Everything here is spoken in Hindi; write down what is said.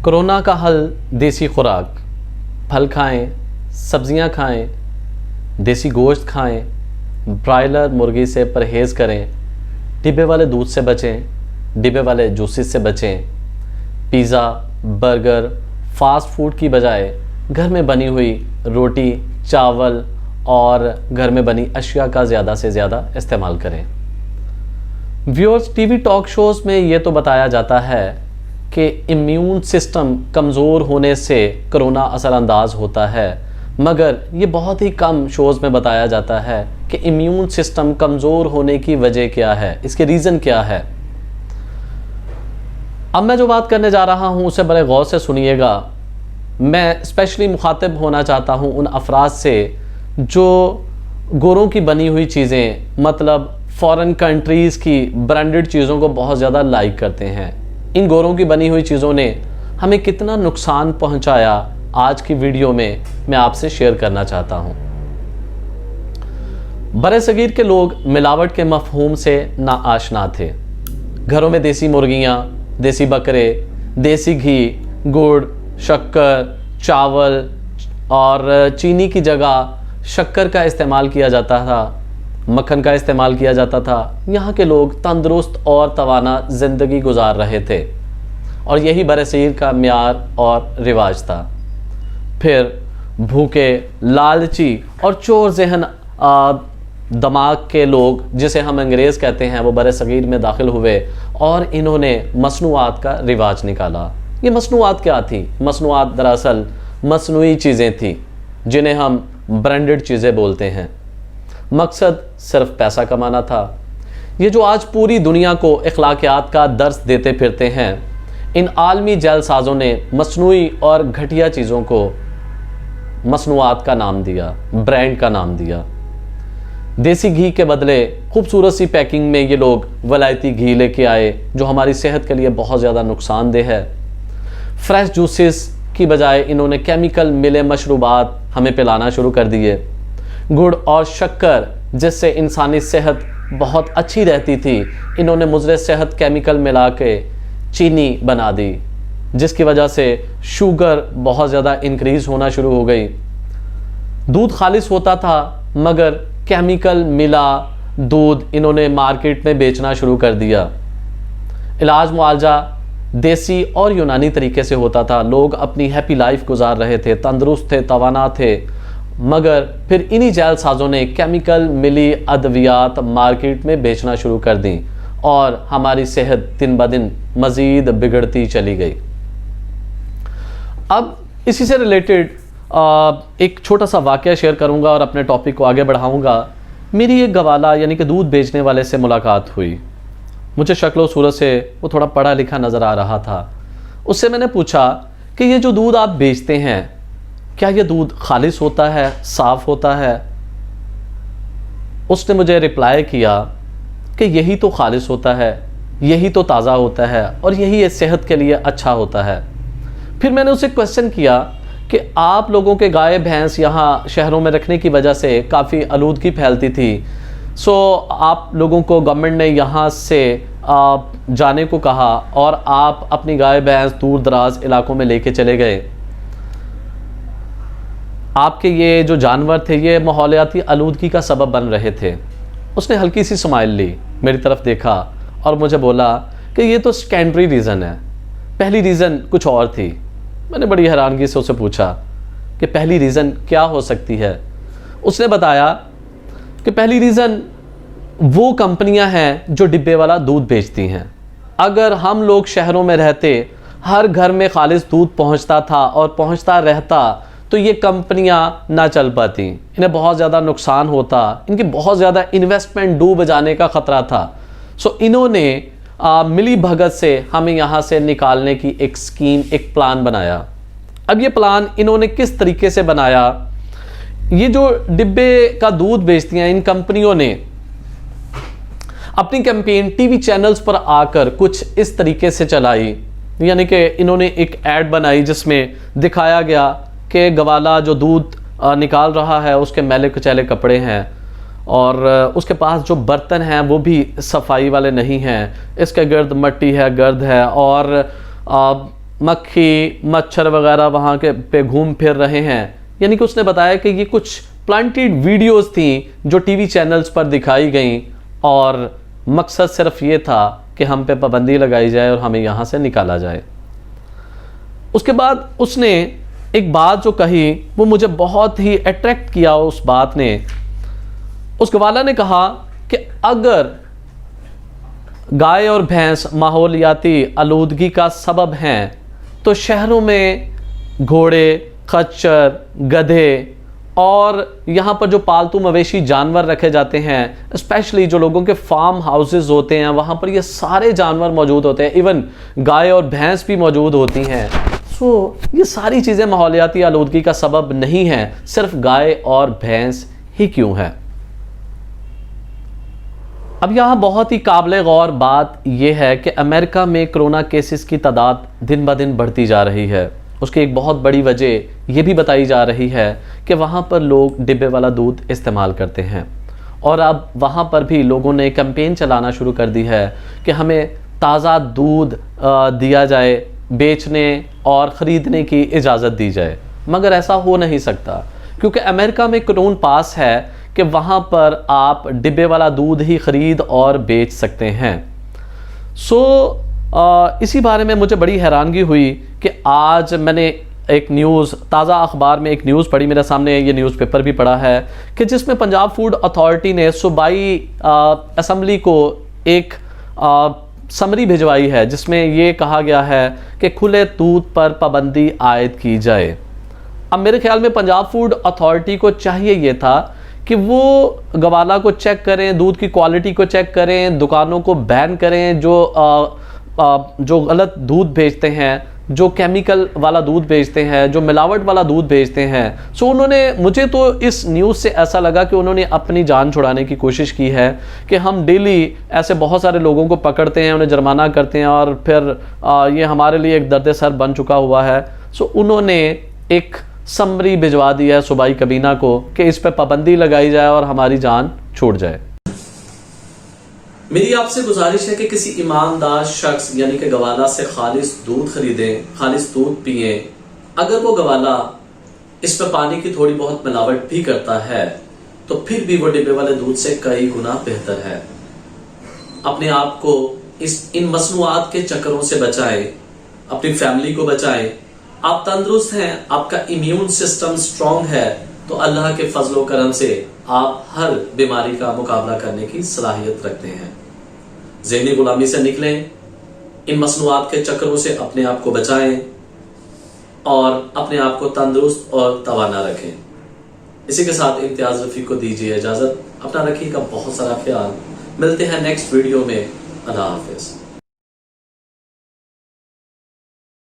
कोरोना का हल देसी खुराक। फल खाएं, सब्जियां खाएं, देसी गोश्त खाएं, ब्रायलर मुर्गी से परहेज़ करें, डिब्बे वाले दूध से बचें, डिब्बे वाले जूसेस से बचें। पिज़्ज़ा, बर्गर, फास्ट फूड की बजाय घर में बनी हुई रोटी, चावल और घर में बनी अशिया का ज़्यादा से ज़्यादा इस्तेमाल करें। व्यूअर्स, टीवी टॉक शोज़ में ये तो बताया जाता है कि इम्यून सिस्टम कमज़ोर होने से कोरोना असरअंदाज होता है, मगर ये बहुत ही कम शोज़ में बताया जाता है कि इम्यून सिस्टम कमज़ोर होने की वजह क्या है, इसके रीज़न क्या है। अब मैं जो बात करने जा रहा हूँ उसे बड़े गौर से सुनिएगा। मैं स्पेशली मुखातिब होना चाहता हूँ उन अफराद से जो गोरों की बनी हुई चीज़ें, मतलब फ़ॉरेन कंट्रीज़ की ब्रांडेड चीज़ों को बहुत ज़्यादा लाइक करते हैं। इन गोरों की बनी हुई चीज़ों ने हमें कितना नुकसान पहुंचाया, आज की वीडियो में मैं आपसे शेयर करना चाहता हूं। बरे-सगीर के लोग मिलावट के मफहूम से नाआशना थे। घरों में देसी मुर्गियां, देसी बकरे, देसी घी, गुड़, शक्कर, चावल और चीनी की जगह शक्कर का इस्तेमाल किया जाता था, मक्खन का इस्तेमाल किया जाता था। यहाँ के लोग तंदुरुस्त और तवाना ज़िंदगी गुजार रहे थे और यही बरसीर का म्यार और रिवाज था। फिर भूखे, लालची और चोर जहन दिमाग के लोग, जिसे हम अंग्रेज़ कहते हैं, वो बरसगीर में दाखिल हुए और इन्होंने मसनूआत का रिवाज निकाला। ये मसनूआत क्या थी? मसनूआत दरअसल मसनूई चीज़ें थी जिन्हें हम ब्रांडेड चीज़ें बोलते हैं। मकसद सिर्फ पैसा कमाना था। ये जो आज पूरी दुनिया को अखलाकियात का दर्स देते फिरते हैं, इन आलमी जैलसाज़ों ने मसनूई और घटिया चीज़ों को मसनूआत का नाम दिया, ब्रांड का नाम दिया। देसी घी के बदले खूबसूरत सी पैकिंग में ये लोग वलायती घी लेके आए जो हमारी सेहत के लिए बहुत ज़्यादा नुकसानदेह है। फ्रेश जूसेस की बजाय इन्होंने केमिकल मिले मशरूबात हमें पिलाना शुरू कर दिए। गुड़ और शक्कर, जिससे इंसानी सेहत बहुत अच्छी रहती थी, इन्होंने मुज़र सेहत केमिकल मिला के चीनी बना दी, जिसकी वजह से शुगर बहुत ज़्यादा इंक्रीज़ होना शुरू हो गई। दूध खालिस होता था मगर केमिकल मिला दूध इन्होंने मार्केट में बेचना शुरू कर दिया। इलाज मुआलजा देसी और यूनानी तरीके से होता था। लोग अपनी हैप्पी लाइफ गुजार रहे थे, तंदुरुस्त थे, तवाना थे, मगर फिर इन्हीं जैलसाज़ों ने केमिकल मिली अद्वियात मार्केट में बेचना शुरू कर दी और हमारी सेहत दिन ब दिन मज़ीद बिगड़ती चली गई। अब इसी से रिलेटेड एक छोटा सा वाक़या शेयर करूंगा और अपने टॉपिक को आगे बढ़ाऊंगा। मेरी एक गवाला यानी कि दूध बेचने वाले से मुलाकात हुई। मुझे शक्ल सूरत से वो थोड़ा पढ़ा लिखा नज़र आ रहा था। उससे मैंने पूछा कि ये जो दूध आप बेचते हैं, क्या ये दूध खालिस होता है, साफ़ होता है? उसने मुझे रिप्लाई किया कि यही तो खालिस होता है, यही तो ताज़ा होता है और यही सेहत के लिए अच्छा होता है। फिर मैंने उसे क्वेश्चन किया कि आप लोगों के गाय भैंस यहाँ शहरों में रखने की वजह से काफ़ी आलूदगी फैलती थी, सो आप लोगों को गवर्नमेंट ने यहाँ से जाने को कहा और आप अपनी गाय भैंस दूर दराज इलाकों में लेके चले गए। आपके ये जो जानवर थे ये माहौलियाती आलूदगी का सबब बन रहे थे। उसने हल्की सी स्माइल ली, मेरी तरफ देखा और मुझे बोला कि ये तो सेकेंडरी रीज़न है, पहली रीज़न कुछ और थी। मैंने बड़ी हैरानगी से उसे पूछा कि पहली रीज़न क्या हो सकती है? उसने बताया कि पहली रीज़न वो कंपनियां हैं जो डिब्बे वाला दूध बेचती हैं। अगर हम लोग शहरों में रहते, हर घर में खालिस दूध पहुंचता था और पहुंचता रहता, तो ये कंपनियां ना चल पाती, इन्हें बहुत ज़्यादा नुकसान होता, इनकी बहुत ज़्यादा इन्वेस्टमेंट डूब जाने का ख़तरा था। सो इन्होंने मिली भगत से हमें यहाँ से निकालने की एक स्कीम, एक प्लान बनाया। अब ये प्लान इन्होंने किस तरीके से बनाया? ये जो डिब्बे का दूध बेचती हैं इन कंपनियों ने अपनी कैंपेन टीवी चैनल्स पर आकर कुछ इस तरीके से चलाई, यानी कि इन्होंने एक ऐड बनाई जिसमें दिखाया गया कि गवाला जो दूध निकाल रहा है उसके मैले कुचैले कपड़े हैं और उसके पास जो बर्तन हैं वो भी सफाई वाले नहीं हैं, इसके गर्द मट्टी है, गर्द है और मक्खी मच्छर वगैरह वहाँ के पे घूम फिर रहे हैं। यानी कि उसने बताया कि ये कुछ प्लांटेड वीडियोस थी जो टीवी चैनल्स पर दिखाई गईं और मकसद सिर्फ ये था कि हम पे पाबंदी लगाई जाए और हमें यहाँ से निकाला जाए। उसके बाद उसने एक बात जो कही वो मुझे बहुत ही अट्रैक्ट किया। उस बात ने, उस गवाला ने कहा कि अगर गाय और भैंस माहौलियाती आलूदगी का सबब हैं तो शहरों में घोड़े, खच्चर, गधे और यहाँ पर जो पालतू मवेशी जानवर रखे जाते हैं, स्पेशली जो लोगों के फार्म हाउसेस होते हैं, वहाँ पर ये सारे जानवर मौजूद होते हैं। इवन गाय और भैंस भी मौजूद होती हैं। सो ये सारी चीज़ें माहौलियाती आलूदगी का सबब नहीं हैं, सिर्फ गाय और भैंस ही क्यों है। अब यहाँ बहुत ही काबिल गौर बात यह है कि अमेरिका में कोरोना केसेस की तादाद दिन ब दिन बढ़ती जा रही है। उसकी एक बहुत बड़ी वजह यह भी बताई जा रही है कि वहाँ पर लोग डिब्बे वाला दूध इस्तेमाल करते हैं और अब वहाँ पर भी लोगों ने कैंपेन चलाना शुरू कर दी है कि हमें ताज़ा दूध दिया जाए, बेचने और ख़रीदने की इजाज़त दी जाए। मगर ऐसा हो नहीं सकता क्योंकि अमेरिका में कानून पास है कि वहाँ पर आप डिब्बे वाला दूध ही ख़रीद और बेच सकते हैं। इसी बारे में मुझे बड़ी हैरानगी हुई कि आज मैंने एक न्यूज़, ताज़ा अखबार में एक न्यूज़ पढ़ी, मेरे सामने ये न्यूज़पेपर भी पढ़ा है कि जिसमें पंजाब फूड अथॉरिटी ने सूबाई असम्बली को एक समरी भिजवाई है जिसमें ये कहा गया है कि खुले दूध पर पाबंदी आयद की जाए। अब मेरे ख्याल में पंजाब फूड अथॉरिटी को चाहिए ये था कि वो गवाला को चेक करें, दूध की क्वालिटी को चेक करें, दुकानों को बैन करें जो गलत दूध बेचते हैं, जो केमिकल वाला दूध बेचते हैं, जो मिलावट वाला दूध बेचते हैं। उन्होंने, मुझे तो इस न्यूज़ से ऐसा लगा कि उन्होंने अपनी जान छुड़ाने की कोशिश की है कि हम डेली ऐसे बहुत सारे लोगों को पकड़ते हैं, उन्हें जुर्माना करते हैं और फिर ये हमारे लिए एक दर्द सर बन चुका हुआ है। उन्होंने एक समरी भिजवा दी है सूबाई कबीना को कि इस पर पाबंदी लगाई जाए और हमारी जान छूट जाए। मेरी आपसे गुजारिश है कि किसी ईमानदार शख्स यानी कि गवाला से खालिस दूध खरीदें, खालिस दूध पिए। अगर वो गवाला इस पर पानी की थोड़ी बहुत मिलावट भी करता है तो फिर भी वो डिब्बे वाले दूध से कई गुना बेहतर है। अपने आप को इन मसनूआत के चक्करों से बचाएं, अपनी फैमिली को बचाएं। आप तंदुरुस्त हैं, आपका इम्यून सिस्टम स्ट्रांग है तो अल्लाह के फजलो करम से आप हर बीमारी का मुकाबला करने की सलाहियत रखते हैं। ज़हनी गुलामी से निकलें, इन मसनूआत के चक्करों से अपने आप को बचाएं और अपने आप को तंदुरुस्त और तवाना रखें। इसी के साथ इम्तियाज़ रफ़ीक को दीजिए इजाज़त। अपना रखिएगा बहुत सारा ख्याल। मिलते हैं नेक्स्ट वीडियो में। अल्लाह हाफ़िज़।